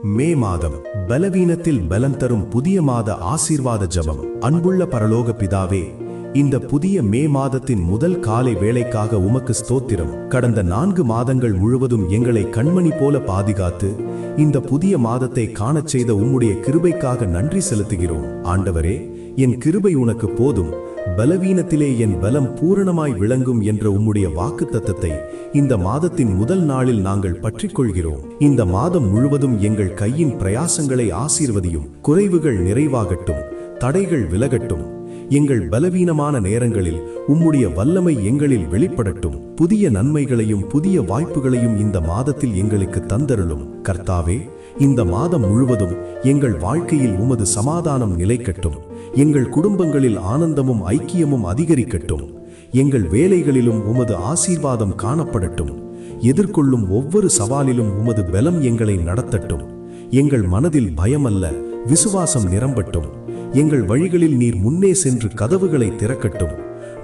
மே மாதம் பலவீனத்தில் பலம் தரும் புதிய மாத ஆசீர்வாத ஜெபம். அன்புள்ள பரலோக பிதாவே, இந்த புதிய மே மாதத்தின் முதல் காலை வேளைக்காக உமக்கு ஸ்தோத்திரம். கடந்த 4 மாதங்கள் முழுவதும் எங்களை கண்மணி போல பாதுகாத்து இந்த புதிய மாதத்தை காணச் செய்த உம்முடைய கிருபைக்காக நன்றி செலுத்துகிறோம். ஆண்டவரே, என் கிருபை உனக்கு போதும், பலவீனத்திலே என் பலம் பூரணமாய் விளங்கும் என்ற உம்முடைய வாக்குத்தத்தத்தை இந்த மாதத்தின் முதல் நாளில் நாங்கள் பற்றிக்கொள்கிறோம். இந்த மாதம் முழுவதும் எங்கள் கையின் பிரயாசங்களை ஆசீர்வதியும். குறைவுகள் நிறைவாகட்டும், தடைகள் விலகட்டும். எங்கள் பலவீனமான நேரங்களில் உம்முடைய வல்லமை எங்களில் வெளிப்படட்டும். புதிய நன்மைகளையும் புதிய வாய்ப்புகளையும் இந்த மாதத்தில் எங்களுக்கு தந்தருளும். கர்த்தாவே, இந்த மாதம் முழுவதும் எங்கள் வாழ்க்கையில் உமது சமாதானம் நிலைக்கட்டும். எங்கள் குடும்பங்களில் ஆனந்தமும் ஐக்கியமும் அதிகரிக்கட்டும். எங்கள் வேலைகளிலும் உமது ஆசீர்வாதம் காணப்படட்டும். எதிர்கொள்ளும் ஒவ்வொரு சவாலிலும் உமது பலம் எங்களை நடத்தட்டும். எங்கள் மனதில் பயமல்ல, விசுவாசம் நிரம்பட்டும். எங்கள் வழிகளில் நீர் முன்னே சென்று கதவுகளை திறக்கட்டும்.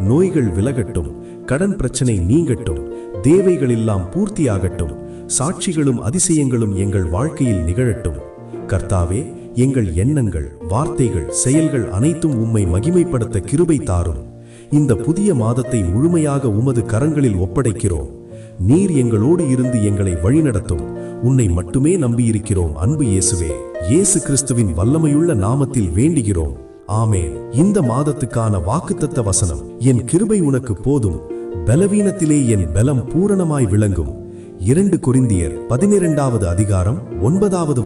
நோய்கள் விலகட்டும், கடன் பிரச்சனை நீங்கட்டும், தேவைகளெல்லாம் பூர்த்தியாகட்டும். சாட்சிகளும் அதிசயங்களும் எங்கள் வாழ்க்கையில் நிகழட்டும். கர்த்தாவே, எங்கள் எண்ணங்கள், வார்த்தைகள், செயல்கள் அனைத்தும் உம்மை மகிமைப்படுத்த கிருபை தாரும். இந்த புதிய மாதத்தை முழுமையாக உமது கரங்களில் ஒப்படைக்கிறோம். நீர் எங்களோடு இருந்து எங்களை வழிநடத்தும். உன்னை மட்டுமே நம்பியிருக்கிறோம். அன்பு இயேசுவே, இயேசு கிறிஸ்துவின் வல்லமையுள்ள நாமத்தில் வேண்டுகிறோம். ஆமேன். இந்த மாதத்துக்கான வாக்குத்தத்த வசனம்: என் கிருபை உனக்கு போதும், பலவீனத்திலே என் பலம் பூரணமாய் விளங்கும். 2 கொரிந்தியர் 12வது அதிகாரம் 9வது